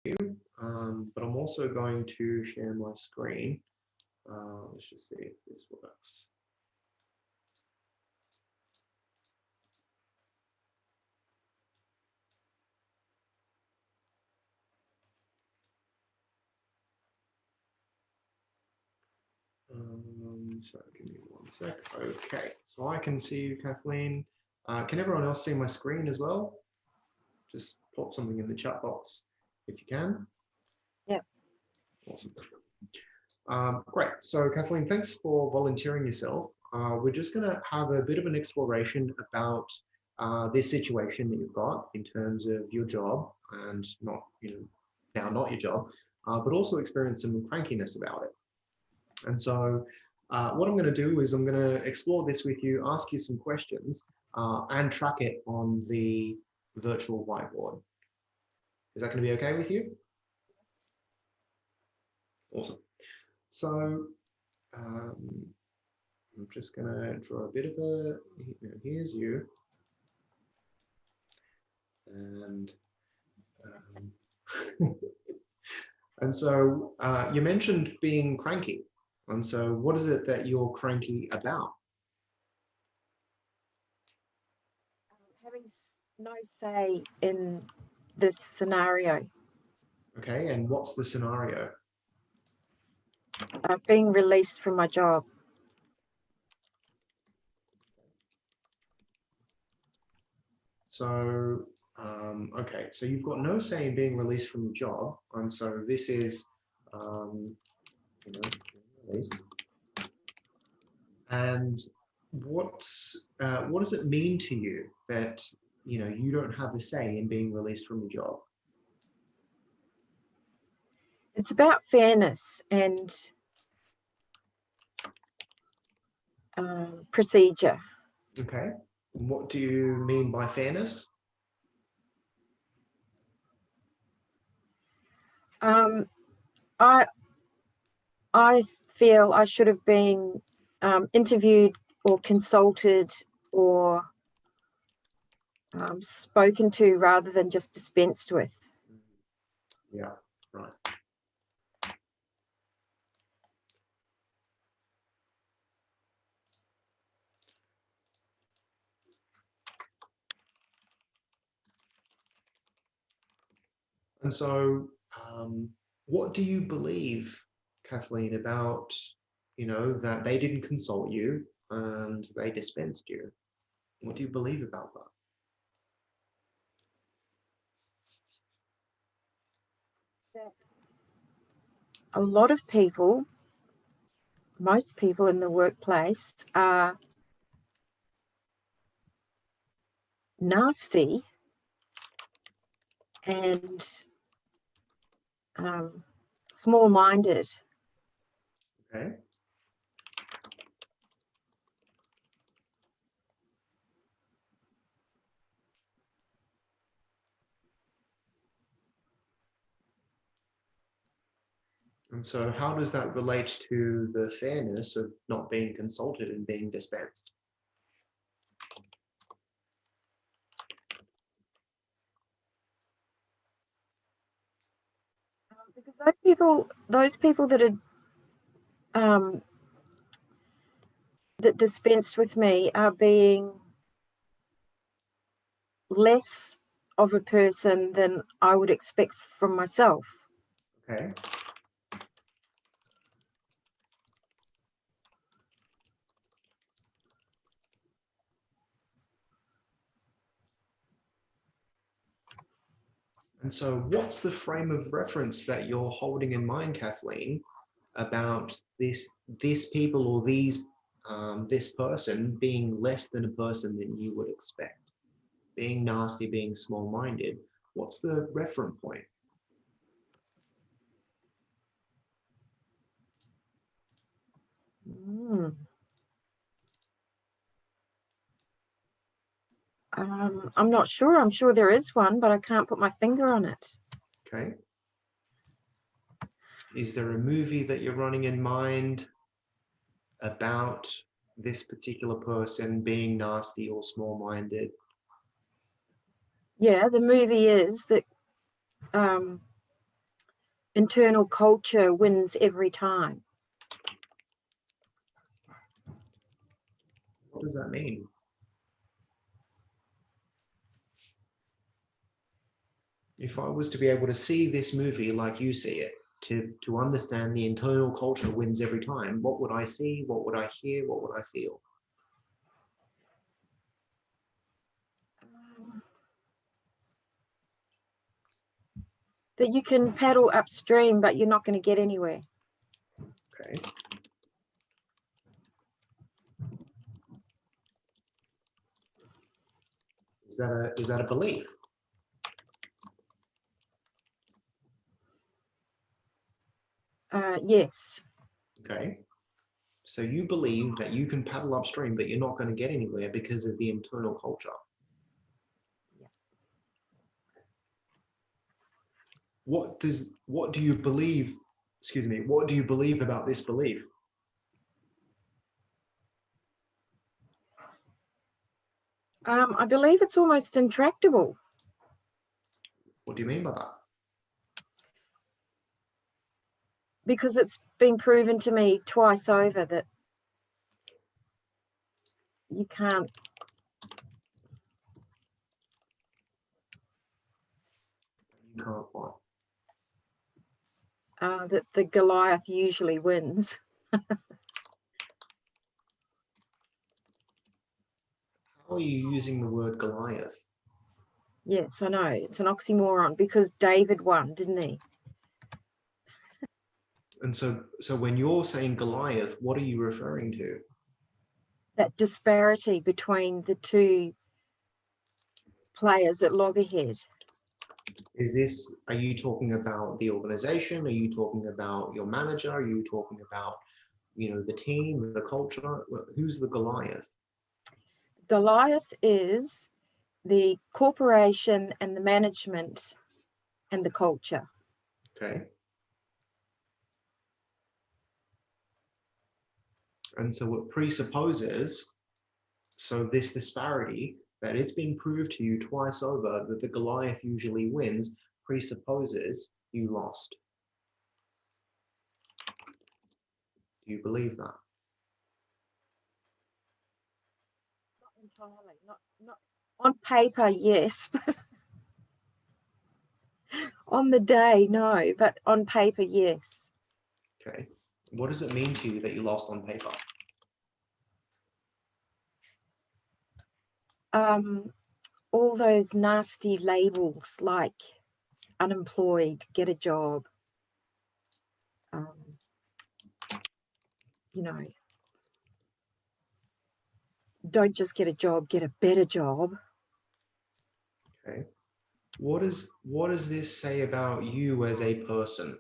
but I'm also going to share my screen. Let's just see if this works. Sorry, give me one sec. Okay, so I can see you, Kathleen. Can everyone else see my screen as well? Just pop something in the chat box if you can. Yeah. Awesome. Great. So Kathleen, thanks for volunteering yourself. We're just going to have a bit of an exploration about this situation that you've got in terms of your job and not, now not your job, but also experience some crankiness about it. And so what I'm going to do is I'm going to explore this with you, ask you some questions, and track it on the virtual whiteboard. Is that going to be okay with you? Awesome. So I'm just going to draw a bit of a, here's you. And and so you mentioned being cranky. And so what is it that you're cranky about? Having no say in this scenario. Okay, and what's the scenario? Being released from my job. So, okay, so you've got no say in being released from your job. And so this is, released. And what does it mean to you that, you don't have a say in being released from your job? It's about fairness and procedure. Okay. And what do you mean by fairness? I feel I should have been interviewed or consulted or spoken to rather than just dispensed with. Yeah, right. And so, what do you believe, Kathleen, about, that they didn't consult you and they dispensed you? What do you believe about that? A lot of people, most people in the workplace are nasty and small-minded. Okay. And so how does that relate to the fairness of not being consulted and being dispensed? Because those people that are that dispensed with me are being less of a person than I would expect from myself. Okay. And so what's the frame of reference that you're holding in mind, Kathleen, about this people or this person being less than a person than you would expect? Being nasty, being small-minded. What's the reference point? I'm not sure. I'm sure there is one, but I can't put my finger on it. Okay. Is there a movie that you're running in mind about this particular person being nasty or small-minded? Yeah, the movie is that internal culture wins every time. What does that mean? If I was to be able to see this movie like you see it, to understand the internal culture wins every time, what would I see? What would I hear? What would I feel? That you can paddle upstream, but you're not going to get anywhere. Okay. Is that a belief? Yes. Okay. So you believe that you can paddle upstream, but you're not going to get anywhere because of the internal culture. Yeah. What do you believe? Excuse me. What do you believe about this belief? I believe it's almost intractable. What do you mean by that? Because it's been proven to me twice over that you can't. You can't what? That the Goliath usually wins. How are you using the word Goliath? Yes, I know. It's an oxymoron because David won, didn't he? And so when you're saying Goliath, what are you referring to? That disparity between the two players at loggerhead. Are you talking about the organization? Are you talking about your manager? Are you talking about, the team, the culture? Who's the Goliath? Goliath is the corporation and the management and the culture. Okay. And so it presupposes, so this disparity, that it's been proved to you twice over that the Goliath usually wins, presupposes you lost. Do you believe that? Not entirely. Not on paper, yes, but on the day, no. But on paper, yes. Okay. What does it mean to you that you lost on paper? All those nasty labels like unemployed, get a job, don't just get a job, get a better job. Okay. What does this say about you as a person,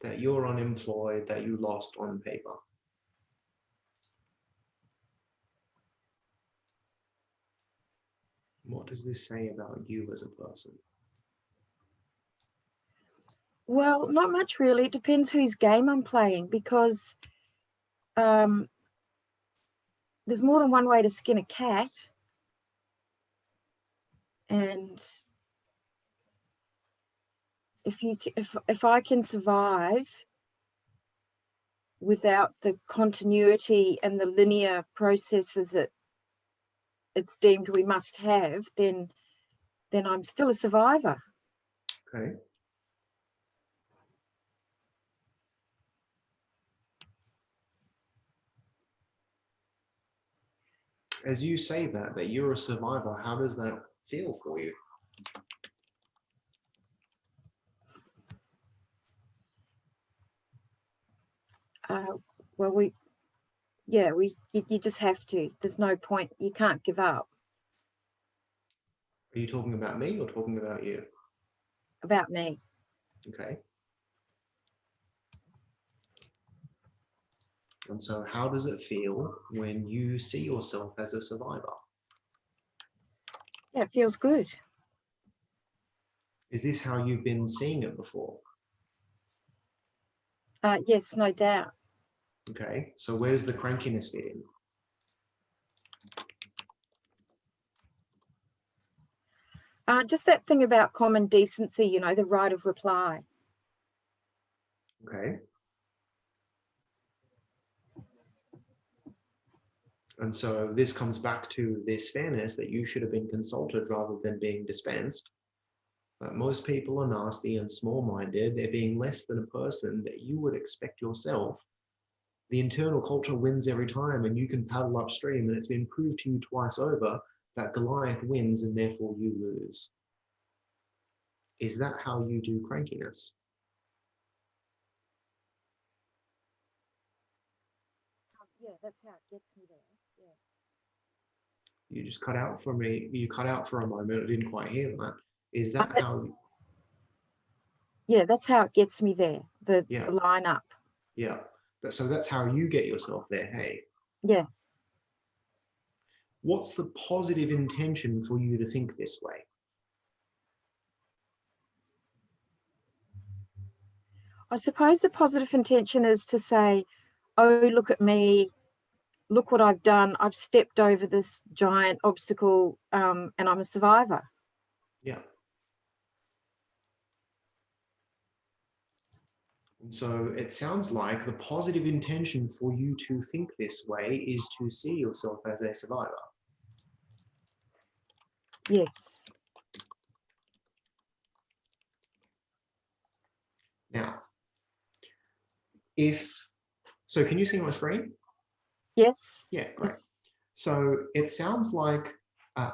that you're unemployed, that you lost on paper? What does this say about you as a person? Well, not much really. It depends whose game I'm playing because there's more than one way to skin a cat. And if I can survive without the continuity and the linear processes that it's deemed we must have, then I'm still a survivor. Okay. As you say that you're a survivor, how does that feel for you? Well, you just have to. There's no point. You can't give up. Are you talking about me or talking about you? About me. Okay. And so how does it feel when you see yourself as a survivor? Yeah, it feels good. Is this how you've been seeing it before? Yes, no doubt. Okay. So where does the crankiness fit in? Just that thing about common decency, the right of reply. Okay. And so this comes back to this fairness that you should have been consulted rather than being dispensed. That most people are nasty and small-minded. They're being less than a person that you would expect yourself. The internal culture wins every time, and you can paddle upstream, and it's been proved to you twice over that Goliath wins and therefore you lose. Is that how you do crankiness? Yeah, that's how it gets me there. Yeah. You just cut out for me. You cut out for a moment. I didn't quite hear that. Is that how? Yeah, that's how it gets me there. The Yeah, lineup. yeah. So that's how you get yourself there. Hey, Yeah. what's the positive intention for you to think this way? I suppose the positive intention is to say, oh, look at me, look what I've done. I've stepped over this giant obstacle, and I'm a survivor. Yeah. And so it sounds like the positive intention for you to think this way is to see yourself as a survivor. Yes. Now, so can you see my screen? Yes. Yeah, great. Yes. So it sounds like,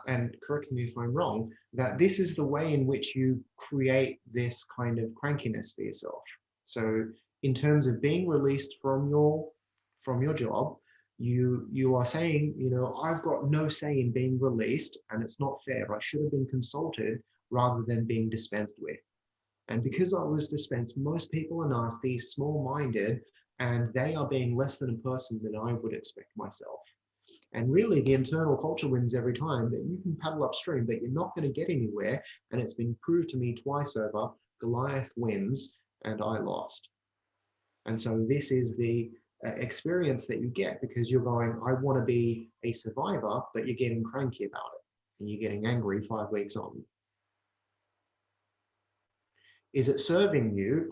and correct me if I'm wrong, that this is the way in which you create this kind of crankiness for yourself. So in terms of being released from your job, you are saying, I've got no say in being released, and it's not fair. I should have been consulted rather than being dispensed with. And because I was dispensed, most people are nasty, small-minded, and they are being less than a person than I would expect myself. And really, the internal culture wins every time, that you can paddle upstream, but you're not going to get anywhere. And it's been proved to me twice over, Goliath wins and I lost. And so this is the experience that you get because you're going, I want to be a survivor, but you're getting cranky about it. And you're getting angry 5 weeks on. Is it serving you?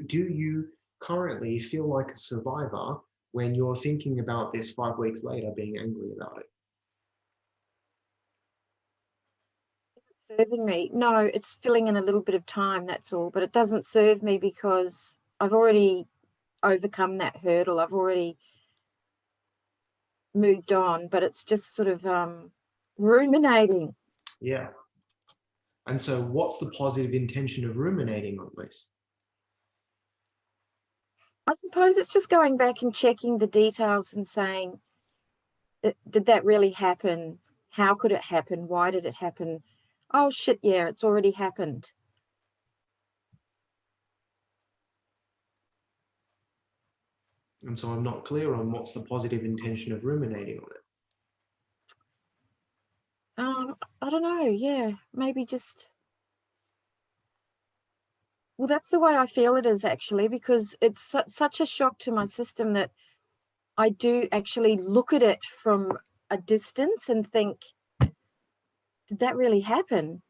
Do you currently feel like a survivor when you're thinking about this 5 weeks later being angry about it? Serving me? No, it's filling in a little bit of time, that's all. But it doesn't serve me because I've already overcome that hurdle. I've already moved on, but it's just sort of ruminating. Yeah. And so what's the positive intention of ruminating on this? I suppose it's just going back and checking the details and saying, did that really happen? How could it happen? Why did it happen? Oh, shit, yeah, it's already happened. And so I'm not clear on what's the positive intention of ruminating on it. I don't know. Yeah, maybe just. Well, that's the way I feel it is actually, because it's such a shock to my system that I do actually look at it from a distance and think, did that really happen?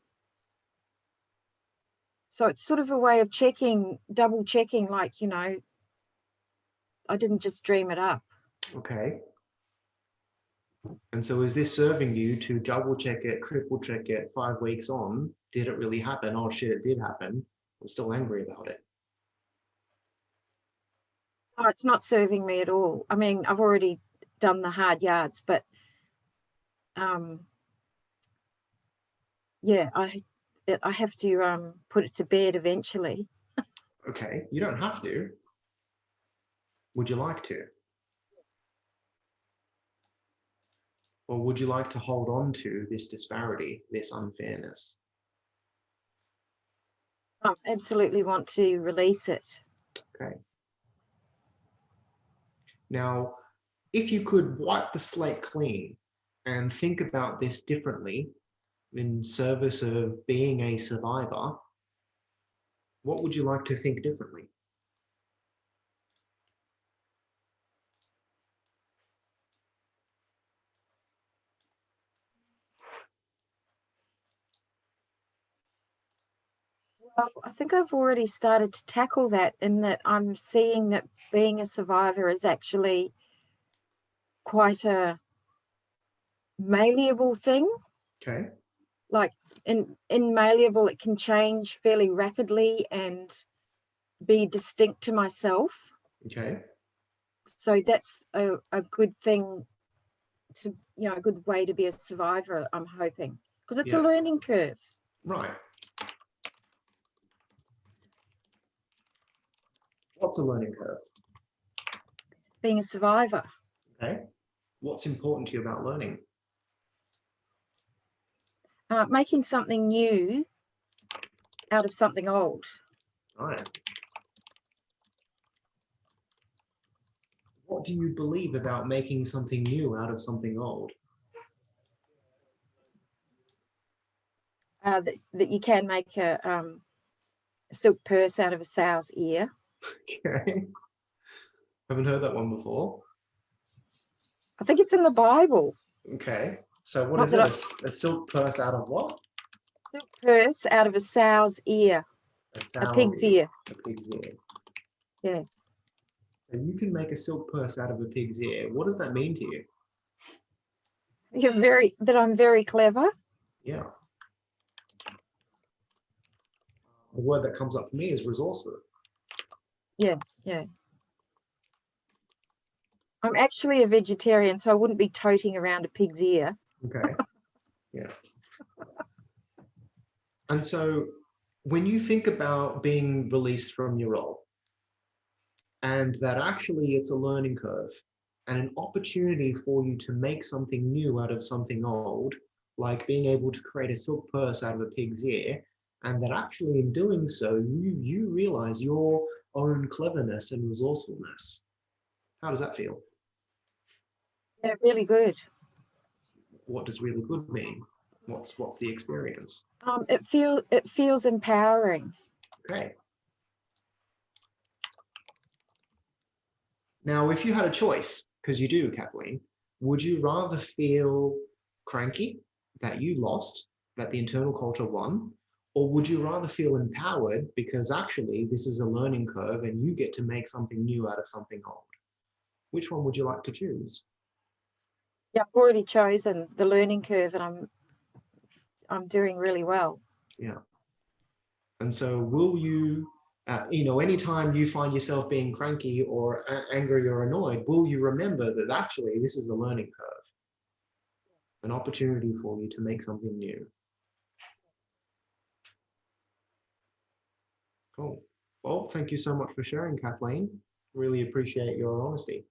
So it's sort of a way of checking, double checking, like, I didn't just dream it up. Okay. And so is this serving you to double check it, triple check it 5 weeks on? Did it really happen? Oh shit, it did happen. I'm still angry about it. No, it's not serving me at all. I mean, I've already done the hard yards, but yeah, I have to put it to bed eventually. Okay, you don't have to. Would you like to? Or would you like to hold on to this disparity, this unfairness? I absolutely want to release it. Okay. Now, if you could wipe the slate clean and think about this differently in service of being a survivor, what would you like to think differently? Well, I think I've already started to tackle that, in that I'm seeing that being a survivor is actually quite a malleable thing. Okay. Like in malleable, it can change fairly rapidly and be distinct to myself. Okay. So that's a good thing to, a good way to be a survivor, I'm hoping, because it's a Yeah. learning curve. Right. What's a learning curve? Being a survivor, Okay. What's important to you about learning? making something new out of something old. Right. What do you believe about making something new out of something old? That you can make a silk purse out of a sow's ear. Okay. Haven't heard that one before. I think it's in the Bible. Okay. So what Not is that it? I, A silk purse out of what? silk purse out of a sow's ear, A a sow's pig's ear. ear. A pig's ear. Yeah. So you can make a silk purse out of a pig's ear. What does that mean to you? I'm very clever. Yeah. The word that comes up for me is resourceful. Yeah, yeah. I'm actually a vegetarian, so I wouldn't be toting around a pig's ear. Okay. Yeah. And so when you think about being released from your role, and that actually it's a learning curve and an opportunity for you to make something new out of something old, like being able to create a silk purse out of a pig's ear, and that actually in doing so, you realize your own cleverness and resourcefulness. How does that feel? Yeah, really good. What does really good mean? What's the experience? It feels empowering. Okay. Now, if you had a choice, because you do, Kathleen, would you rather feel cranky that you lost, that the internal culture won, or would you rather feel empowered because actually this is a learning curve and you get to make something new out of something old? Which one would you like to choose? Yeah, I've already chosen the learning curve, and I'm doing really well. Yeah. And so will you, anytime you find yourself being cranky or angry or annoyed, will you remember that actually this is a learning curve, an opportunity for you to make something new? Cool. Well, thank you so much for sharing, Kathleen. Really appreciate your honesty.